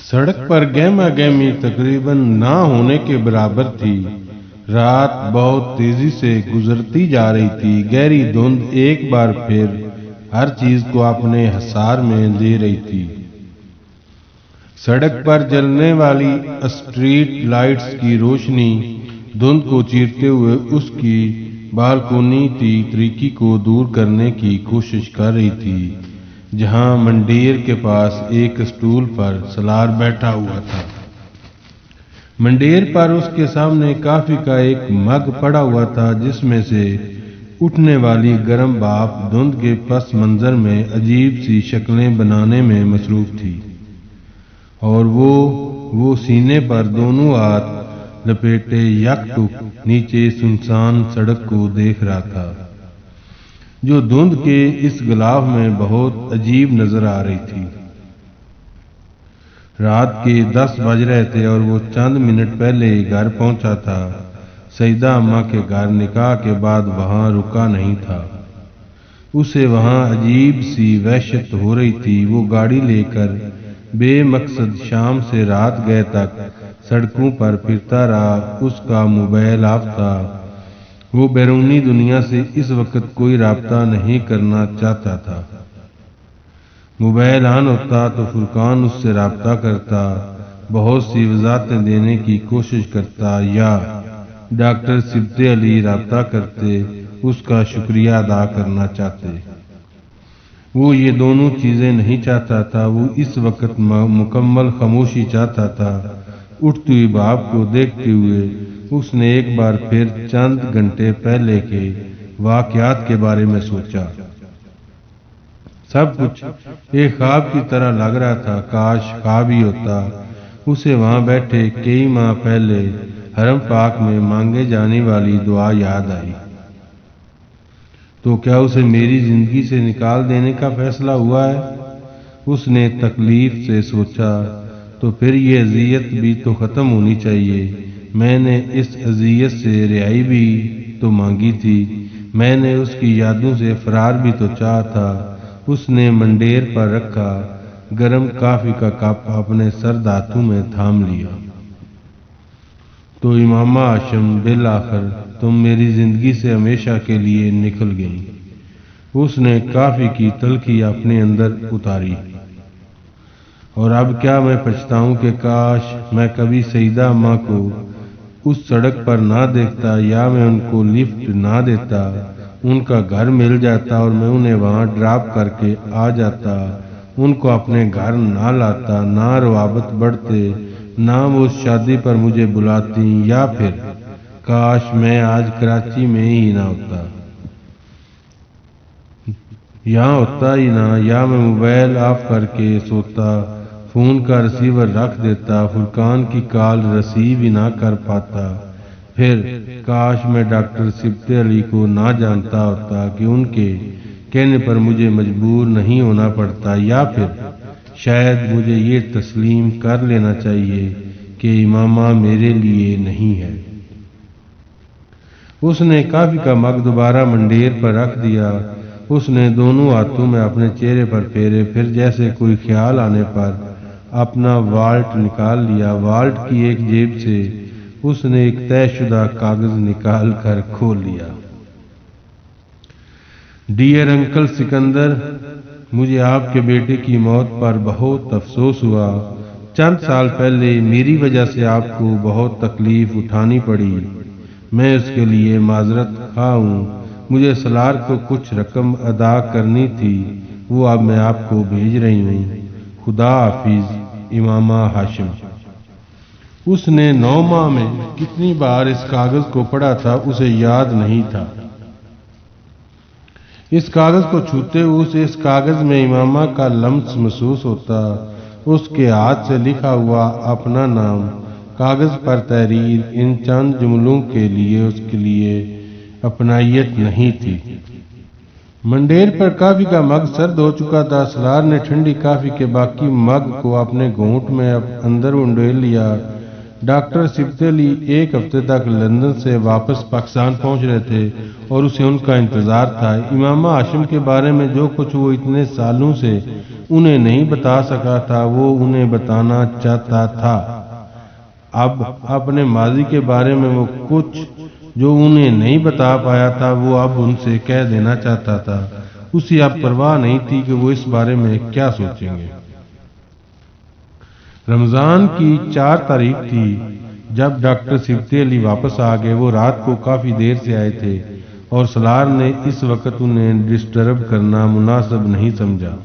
سڑک پر گہما گہمی تقریباً نہ ہونے کے برابر تھی۔ رات بہت تیزی سے گزرتی جا رہی تھی۔ گہری دھند ایک بار پھر ہر چیز کو اپنے حصار میں لے رہی تھی۔ سڑک پر جلنے والی اسٹریٹ لائٹس کی روشنی دھند کو چیرتے ہوئے اس کی بالکونی تاریکی کو دور کرنے کی کوشش کر رہی تھی، جہاں منڈیر کے پاس ایک اسٹول پر سالار بیٹھا ہوا تھا۔ منڈیر پر اس کے سامنے کافی کا ایک مگ پڑا ہوا تھا، جس میں سے اٹھنے والی گرم بھاپ دھند کے پس منظر میں عجیب سی شکلیں بنانے میں مصروف تھی، اور وہ سینے پر دونوں ہاتھ لپیٹے یکٹک نیچے سنسان سڑک کو دیکھ رہا تھا، جو دھند کے اس غلاف میں بہت عجیب نظر آ رہی تھی۔ رات کے 10 بج رہے تھے اور وہ چند منٹ پہلے گھر پہنچا تھا۔ سیدہ اماں کے گھر نکاح کے بعد وہاں رکا نہیں تھا۔ اسے وہاں عجیب سی وحشت ہو رہی تھی۔ وہ گاڑی لے کر بے مقصد شام سے رات گئے تک سڑکوں پر پھرتا رہا۔ اس کا موبائل آف تھا۔ وہ بیرونی دنیا سے اس وقت کوئی رابطہ نہیں کرنا چاہتا تھا۔ موبائل آن ہوتا تو فرقان اس سے رابطہ کرتا، بہت سی وضاحتیں دینے کی کوشش کرتا، یا ڈاکٹر صبت علی رابطہ کرتے، اس کا شکریہ ادا کرنا چاہتے۔ وہ یہ دونوں چیزیں نہیں چاہتا تھا۔ وہ اس وقت مکمل خاموشی چاہتا تھا۔ اٹھتی ہوئی بھاپ کو دیکھتے ہوئے اس نے ایک بار پھر چند گھنٹے پہلے کے واقعات کے بارے میں سوچا۔ سب کچھ ایک خواب کی طرح لگ رہا تھا۔ کاش خواب ہی ہوتا۔ اسے وہاں بیٹھے کئی ماہ پہلے حرم پاک میں مانگے جانے والی دعا یاد آئی۔ تو کیا اسے میری زندگی سے نکال دینے کا فیصلہ ہوا ہے؟ اس نے تکلیف سے سوچا۔ تو پھر یہ اذیت بھی تو ختم ہونی چاہیے۔ میں نے اس اذیت سے رہائی بھی تو مانگی تھی۔ میں نے اس کی یادوں سے فرار بھی تو چاہا تھا۔ اس نے منڈیر پر رکھا گرم کافی کا کپ اپنے سرد ہاتھوں میں تھام لیا۔ تو امامہ ہاشم، بالآخر تم میری زندگی سے ہمیشہ کے لیے نکل گئی۔ اس نے کافی کی تلخی اپنے اندر اتاری۔ اور اب کیا میں پچھتاؤں کہ کاش میں کبھی سیدہ اماں کو اس سڑک پر نہ دیکھتا، یا میں ان کو لفٹ نہ دیتا، ان کا گھر مل جاتا اور میں انہیں وہاں ڈراپ کر کے آ جاتا، ان کو اپنے گھر نہ لاتا، نہ روابط بڑھتے، نہ وہ اس شادی پر مجھے بلاتی، یا پھر کاش میں آج کراچی میں ہی نہ ہوتا، یہاں ہوتا ہی نہ، یا میں موبائل آف کر کے سوتا، فون کا ریسیور رکھ دیتا، فرقان کی کال ریسیو ہی نہ کر پاتا۔ پھر کاش میں ڈاکٹر صبت علی کو نہ جانتا ہوتا کہ ان کے کہنے پر مجھے مجبور نہیں ہونا پڑتا، یا پھر شاید مجھے یہ تسلیم کر لینا چاہیے کہ امامہ میرے لیے نہیں ہے۔ اس نے کافی کا مگ دوبارہ منڈیر پر رکھ دیا۔ اس نے دونوں ہاتھوں میں اپنے چہرے پر پھیرے، پھر جیسے کوئی خیال آنے پر اپنا والٹ نکال لیا۔ والٹ کی ایک جیب سے اس نے ایک طے شدہ کاغذ نکال کر کھول لیا۔ ڈیئر انکل سکندر، مجھے آپ کے بیٹے کی موت پر بہت افسوس ہوا۔ چند سال پہلے میری وجہ سے آپ کو بہت تکلیف اٹھانی پڑی۔ میں اس کے لیے معذرت خواہ ہوں۔ مجھے سالار کو کچھ رقم ادا کرنی تھی، وہ اب میں آپ کو بھیج رہی ہوں۔ خدا حافظ، امامہ ہاشم۔ اس نے 9 ماہ میں کتنی بار اس کاغذ کو پڑھا تھا اسے یاد نہیں تھا۔ اس کاغذ کو چھوتے ہوئے اسے اس کاغذ میں امامہ کا لمس محسوس ہوتا، اس کے ہاتھ سے لکھا ہوا اپنا نام، کاغذ پر تحریر۔ ان چند جملوں کے لیے اس کے لیے اپنائیت نہیں تھی۔ منڈیر پر کافی کا مگ سرد ہو چکا تھا۔ سالار نے ٹھنڈی کافی کے باقی مگ کو اپنے گھونٹ میں اندر انڈیل لیا۔ ڈاکٹر سبت علی ایک ہفتے تک لندن سے واپس پاکستان پہنچ رہے تھے اور اسے ان کا انتظار تھا۔ امامہ ہاشم کے بارے میں جو کچھ وہ اتنے سالوں سے انہیں نہیں بتا سکا تھا وہ انہیں بتانا چاہتا تھا۔ اب اپنے ماضی کے بارے میں وہ کچھ جو انہیں نہیں بتا پایا تھا وہ اب ان سے کہہ دینا چاہتا تھا۔ اسے اب پرواہ نہیں تھی کہ وہ اس بارے میں کیا سوچیں گے۔ رمضان کی 4 تاریخ تھی جب ڈاکٹر سبت علی واپس آ گئے۔ وہ رات کو کافی دیر سے آئے تھے اور سالار نے اس وقت انہیں ڈسٹرب کرنا مناسب نہیں سمجھا۔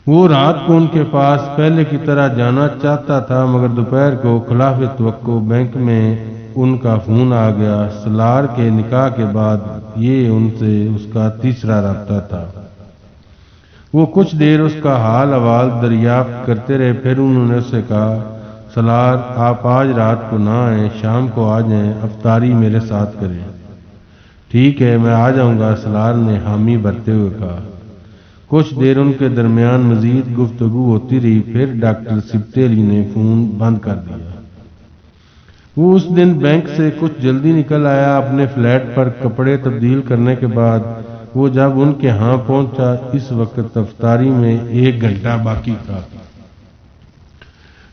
وہ رات کو ان کے پاس پہلے کی طرح جانا چاہتا تھا مگر دوپہر کو خلاف توقع بینک میں ان کا فون آ گیا۔ سالار کے نکاح کے بعد یہ ان سے اس کا تیسرا رابطہ تھا۔ وہ کچھ دیر اس کا حال احوال دریافت کرتے رہے، پھر انہوں نے اس سے کہا، سالار آپ آج رات کو نہ آئیں، شام کو آ جائیں، افطاری میرے ساتھ کریں۔ ٹھیک ہے میں آ جاؤں گا، سالار نے حامی بھرتے ہوئے کہا۔ کچھ دیر ان کے درمیان مزید گفتگو ہوتی رہی، پھر ڈاکٹر سبت علی نے فون بند کر دیا۔ وہ اس دن بینک سے کچھ جلدی نکل آیا۔ اپنے فلیٹ پر کپڑے تبدیل کرنے کے بعد وہ جب ان کے ہاں پہنچا، اس وقت افطاری میں 1 گھنٹہ باقی تھا۔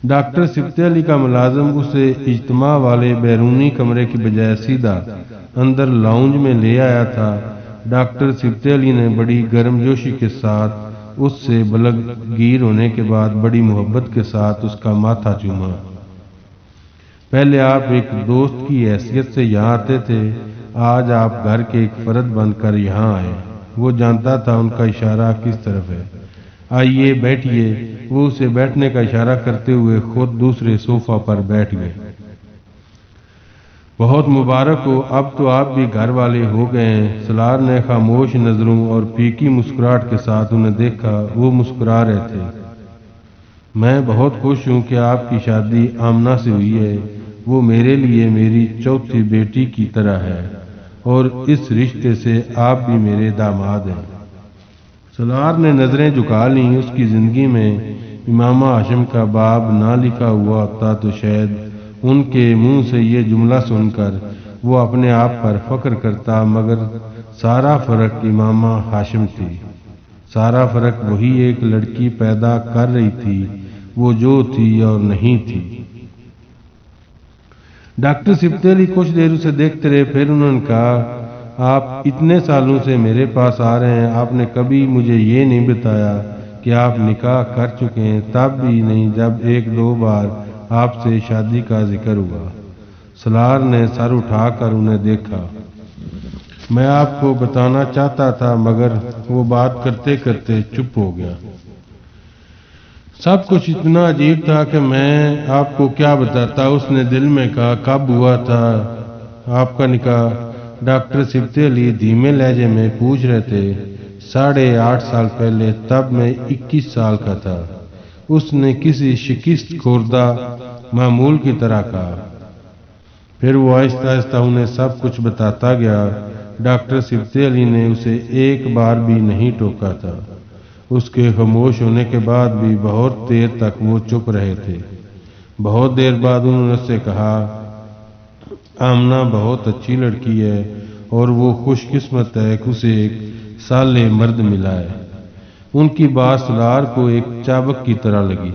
ڈاکٹر سبت علی کا ملازم اسے اجتماع والے بیرونی کمرے کی بجائے سیدھا اندر لاؤنج میں لے آیا تھا۔ ڈاکٹر سبت علی نے بڑی گرم جوشی کے ساتھ اس سے بلغ گیر ہونے کے بعد بڑی محبت کے ساتھ اس کا ماتھا چوما۔ پہلے آپ ایک دوست کی حیثیت سے یہاں آتے تھے، آج آپ گھر کے ایک فرد بن کر یہاں آئے۔ وہ جانتا تھا ان کا اشارہ کس طرف ہے۔ آئیے بیٹھیے۔ وہ اسے بیٹھنے کا اشارہ کرتے ہوئے خود دوسرے صوفہ پر بیٹھ گئے۔ بہت مبارک ہو، اب تو آپ بھی گھر والے ہو گئے ہیں۔ سالار نے خاموش نظروں اور پھیکی مسکراہٹ کے ساتھ انہیں دیکھا۔ وہ مسکرا رہے تھے۔ میں بہت خوش ہوں کہ آپ کی شادی آمنہ سے ہوئی ہے۔ وہ میرے لیے میری چوتھی بیٹی کی طرح ہے اور اس رشتے سے آپ بھی میرے داماد ہیں۔ سالار نے نظریں جھکا لیں۔ اس کی زندگی میں امامہ ہاشم کا باب نہ لکھا ہوا ہوتا تو شاید ان کے منہ سے یہ جملہ سن کر وہ اپنے آپ پر فخر کرتا، مگر سارا فرق امامہ ہاشم تھی۔ سارا فرق وہی ایک لڑکی پیدا کر رہی تھی، وہ جو تھی اور نہیں تھی۔ ڈاکٹر سبت علی کچھ دیر اسے دیکھتے رہے، پھر انہوں نے کہا، آپ اتنے سالوں سے میرے پاس آ رہے ہیں، آپ نے کبھی مجھے یہ نہیں بتایا کہ آپ نکاح کر چکے ہیں، تب بھی نہیں جب 1-2 بار آپ سے شادی کا ذکر ہوا۔ سالار نے سر اٹھا کر انہیں دیکھا۔ میں آپ کو بتانا چاہتا تھا مگر وہ بات کرتے کرتے چپ ہو گیا۔ سب کچھ اتنا عجیب تھا کہ میں آپ کو کیا بتاتا۔ اس نے دل میں کہا، کب ہوا تھا آپ کا نکاح؟ ڈاکٹر سبت علی دھیمے لہجے میں پوچھ رہے تھے۔ 8.5 سال پہلے، تب میں 21 سال کا تھا، اس نے کسی شکست خوردہ معمول کی طرح کہا۔ پھر وہ آہستہ آہستہ انہیں سب کچھ بتاتا گیا۔ ڈاکٹر سبت علی نے اسے ایک بار بھی نہیں ٹوکا تھا۔ اس کے خاموش ہونے کے بعد بھی بہت دیر تک وہ چپ رہے تھے۔ بہت دیر بعد انہوں نے اس سے کہا، آمنہ بہت اچھی لڑکی ہے اور وہ خوش قسمت ہے کہ اسے ایک صالح مرد ملا ہے۔ ان کی بات سالار کو ایک چابک کی طرح لگی۔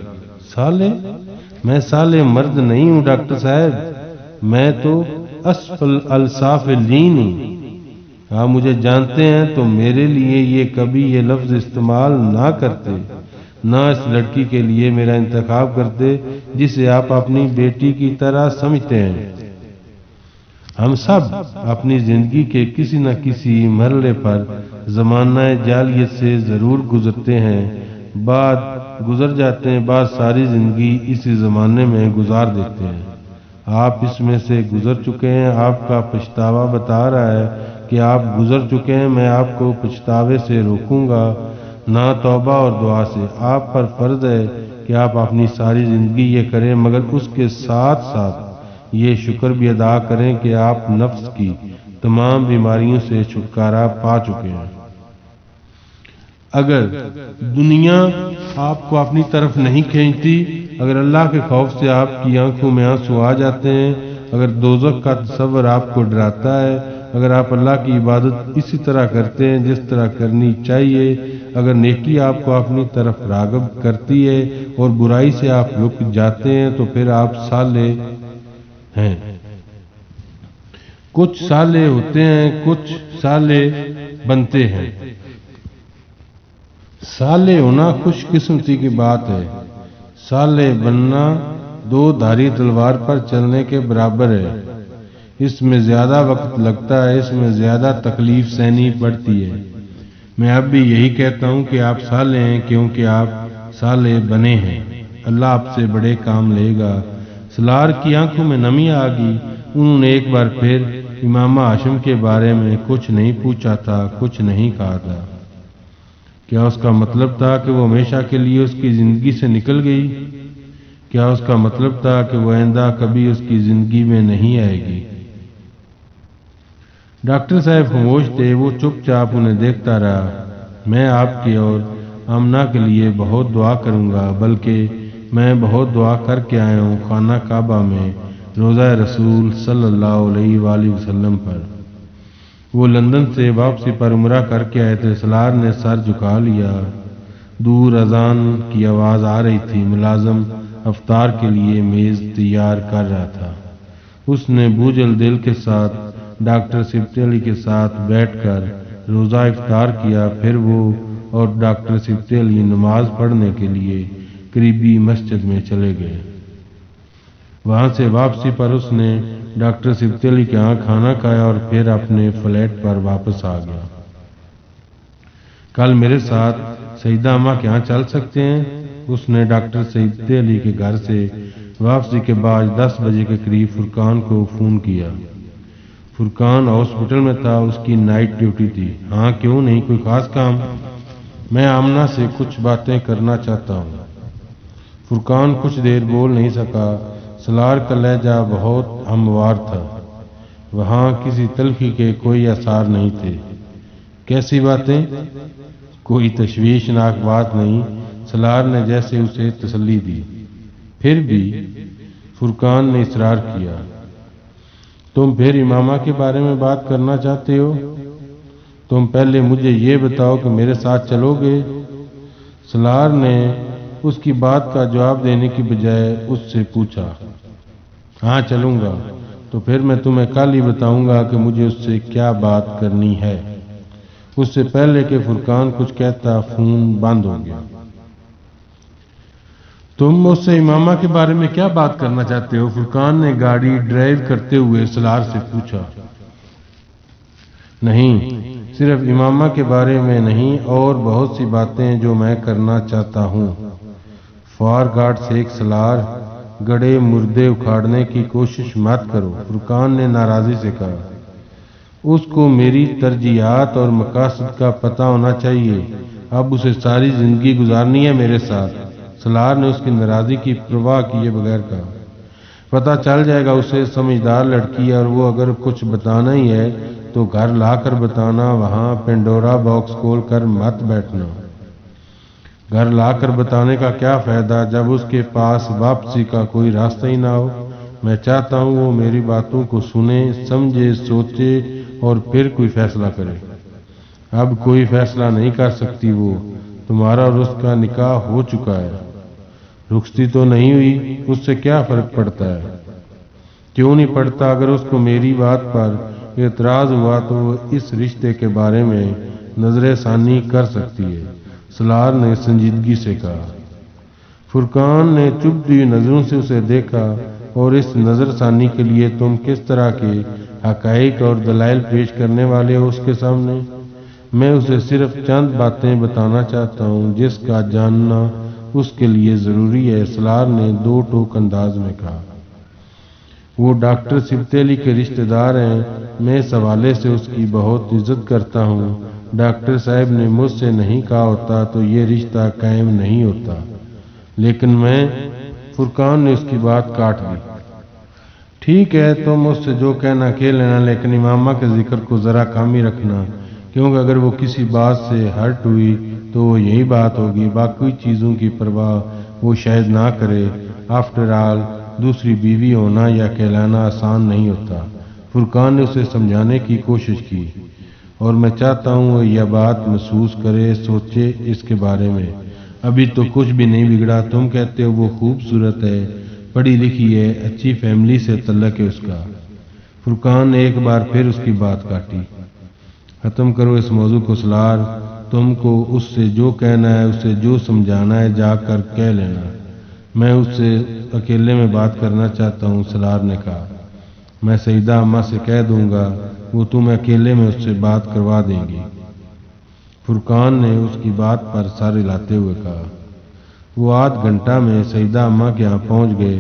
صالح؟ میں صالح مرد نہیں ہوں ڈاکٹر صاحب، میں تو اسفل السافلین ہوں۔ آپ مجھے جانتے ہیں تو میرے لیے یہ کبھی یہ لفظ استعمال نہ کرتے، نہ اس لڑکی کے لیے میرا انتخاب کرتے جسے آپ اپنی بیٹی کی طرح سمجھتے ہیں۔ ہم سب اپنی زندگی کے کسی نہ کسی مرحلے پر زمانہ جاہلیت سے ضرور گزرتے ہیں، بعد گزر جاتے ہیں، بعد ساری زندگی اسی زمانے میں گزار دیتے ہیں۔ آپ اس میں سے گزر چکے ہیں۔ آپ کا پچھتاوا بتا رہا ہے کہ آپ گزر چکے ہیں۔ میں آپ کو پچھتاوے سے روکوں گا، نہ توبہ اور دعا سے۔ آپ پر فرض ہے کہ آپ اپنی ساری زندگی یہ کریں، مگر اس کے ساتھ ساتھ یہ شکر بھی ادا کریں کہ آپ نفس کی تمام بیماریوں سے چھٹکارا پا چکے ہیں۔ اگر دنیا آپ کو اپنی طرف نہیں کھینچتی اگر اللہ کے خوف سے آپ کی آنکھوں میں آنسو آ جاتے ہیں، اگر دوزخ کا تصور آپ کو ڈراتا ہے، اگر آپ اللہ کی عبادت اسی طرح کرتے ہیں جس طرح کرنی چاہیے، اگر نیکی آپ کو اپنی طرف راغب کرتی ہے اور برائی سے آپ رک جاتے ہیں، تو پھر آپ صالح ہیں۔ کچھ صالح ہوتے ہیں، کچھ صالح بنتے ہیں۔ صالح ہونا خوش قسمتی کی بات ہے، صالح بننا دو دھاری تلوار پر چلنے کے برابر ہے۔ اس میں زیادہ وقت لگتا ہے، اس میں زیادہ تکلیف سہنی پڑتی ہے۔ میں اب بھی یہی کہتا ہوں کہ آپ صالح ہیں کیونکہ آپ صالح بنے ہیں۔ اللہ آپ سے بڑے کام لے گا۔ سالار کی آنکھوں میں نمی آ گئی۔ انہوں نے ایک بار پھر امام ہاشم کے بارے میں کچھ نہیں پوچھا تھا، کچھ نہیں کہا تھا۔ کیا اس کا مطلب تھا کہ وہ ہمیشہ کے لیے اس کی زندگی سے نکل گئی؟ کیا اس کا مطلب تھا کہ وہ آئندہ کبھی اس کی زندگی میں نہیں آئے گی؟ ڈاکٹر صاحب خاموش تھے، وہ چپ چاپ انہیں دیکھتا رہا۔ میں آپ کی اور آمنہ کے لیے بہت دعا کروں گا، بلکہ میں بہت دعا کر کے آیا ہوں خانہ کعبہ میں روضہ رسول صلی اللہ علیہ وآلہ وسلم پر۔ وہ لندن سے واپسی پر عمرہ کر کے آئے تھے۔ سالار نے سر جھکا لیا۔ دور اذان کی آواز آ رہی تھی۔ ملازم افطار کے لیے میز تیار کر رہا تھا۔ اس نے بوجھل دل کے ساتھ ڈاکٹر سبتی علی کے ساتھ بیٹھ کر روزہ افطار کیا۔ پھر وہ اور ڈاکٹر سبتی علی نماز پڑھنے کے لیے قریبی مسجد میں چلے گئے۔ وہاں سے واپسی پر اس نے ڈاکٹر سبتی علی کے ہاں کھانا کھایا اور پھر اپنے فلیٹ پر واپس آ گیا۔ کل میرے ساتھ سیدہ اماں کے ہاں چل سکتے ہیں؟ اس نے ڈاکٹر سبتی علی کے گھر سے واپسی کے بعد 10 بجے کے قریب فرقان کو فون کیا۔ فرقان ہاسپٹل میں تھا، اس کی نائٹ ڈیوٹی تھی۔ ہاں کیوں نہیں، کوئی خاص کام؟ میں آمنہ سے کچھ باتیں کرنا چاہتا ہوں۔ فرقان کچھ دیر بول نہیں سکا۔ سالار کا لہجہ بہت ہموار تھا، وہاں کسی تلخی کے کوئی آثار نہیں تھے۔ کیسی باتیں؟ کوئی تشویشناک بات نہیں، سالار نے جیسے اسے تسلی دی۔ پھر بھی فرقان نے اصرار کیا۔ تم پھر امامہ کے بارے میں بات کرنا چاہتے ہو؟ تم پہلے مجھے یہ بتاؤ کہ میرے ساتھ چلو گے؟ سالار نے اس کی بات کا جواب دینے کی بجائے اس سے پوچھا۔ ہاں چلوں گا۔ تو پھر میں تمہیں کل ہی بتاؤں گا کہ مجھے اس سے کیا بات کرنی ہے۔ اس سے پہلے کہ فرقان کچھ کہتا فون بند ہو گیا۔ تم مجھ سے امامہ کے بارے میں کیا بات کرنا چاہتے ہو؟ فرقان نے گاڑی ڈرائیو کرتے ہوئے سالار سے پوچھا۔ نہیں، صرف امامہ کے بارے میں نہیں، اور بہت سی باتیں جو میں کرنا چاہتا ہوں۔ فار گاڈ سیک سالار، گڑے مردے اکھاڑنے کی کوشش مت کرو، فرقان نے ناراضی سے کہا۔ اس کو میری ترجیحات اور مقاصد کا پتہ ہونا چاہیے۔ اب اسے ساری زندگی گزارنی ہے میرے ساتھ۔ سالار نے اس کی ناراضی کی پرواہ کیے بغیر کہا۔ پتہ چل جائے گا، اسے سمجھدار لڑکی ہے، اور وہ اگر کچھ بتانا ہی ہے تو گھر لا کر بتانا، وہاں پینڈورا باکس کھول کر مت بیٹھنا۔ گھر لا کر بتانے کا کیا فائدہ جب اس کے پاس واپسی کا کوئی راستہ ہی نہ ہو؟ میں چاہتا ہوں وہ میری باتوں کو سنے، سمجھے، سوچے اور پھر کوئی فیصلہ کرے۔ اب کوئی فیصلہ نہیں کر سکتی وہ، تمہارا اور اس کا نکاح ہو چکا ہے۔ رخصتی تو نہیں ہوئی، اس سے کیا فرق پڑتا ہے؟ کیوں نہیں پڑتا؟ اگر اس کو میری بات پر اعتراض ہوا تو وہ اس رشتے کے بارے میں نظر ثانی کر سکتی ہے، سالار نے سنجیدگی سے کہا۔ فرقان نے چبھتی ہوئی نظروں سے اسے دیکھا۔ اور اس نظر ثانی کے لیے تم کس طرح کے حقائق اور دلائل پیش کرنے والے ہو اس کے سامنے؟ میں اسے صرف چند باتیں بتانا چاہتا ہوں جس کا جاننا اس کے لیے ضروری ہے، سالار نے دو ٹوک انداز میں کہا۔ وہ ڈاکٹر سبتی علی کے رشتہ دار ہیں، میں اس حوالے سے اس کی بہت عزت کرتا ہوں۔ ڈاکٹر صاحب نے مجھ سے نہیں کہا ہوتا تو یہ رشتہ قائم نہیں ہوتا، لیکن میں… فرقان نے اس کی بات کاٹ دی۔ ٹھیک ہے، تم مجھ سے جو کہنا کہہ لینا، لیکن امامہ کے ذکر کو ذرا کم ہی رکھنا، کیونکہ اگر وہ کسی بات سے ہرٹ ہوئی تو وہ یہی بات ہوگی۔ باقی چیزوں کی پرواہ وہ شاید نہ کرے۔ آفٹر آل دوسری بیوی ہونا یا کہلانا آسان نہیں ہوتا۔ فرقان نے اسے سمجھانے کی کوشش کی، اور میں چاہتا ہوں وہ یہ بات محسوس کرے، سوچے اس کے بارے میں۔ ابھی تو کچھ بھی نہیں بگڑا، تم کہتے ہو وہ خوبصورت ہے، پڑھی لکھی ہے، اچھی فیملی سے تعلق ہے اس کا۔ فرقان نے ایک بار پھر اس کی بات کاٹی۔ ختم کرو اس موضوع کو سالار، تم کو اس سے جو کہنا ہے، اسے جو سمجھانا ہے جا کر کہہ لینا، میں اس سے اکیلے میں بات کرنا چاہتا ہوں۔ سالار نے کہا، میں سیدہ اماں سے کہہ دوں گا، وہ تمہیں اکیلے میں اس سے بات کروا دیں گی۔ فرقان نے اس کی بات پر سر ہلاتے ہوئے کہا۔ وہ آدھ گھنٹہ میں سیدہ اماں کے یہاں پہنچ گئے۔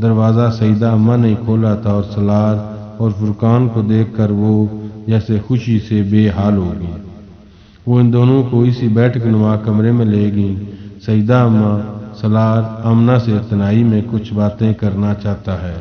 دروازہ سیدہ اماں نے کھولا تھا اور سالار اور فرقان کو دیکھ کر وہ جیسے خوشی سے بے حال ہو گئی۔ وہ ان دونوں کو اسی بیٹھک نما کمرے میں لے گئیں۔ سیدہ اماں، سالار آمنہ سے تنہائی میں کچھ باتیں کرنا چاہتا ہے۔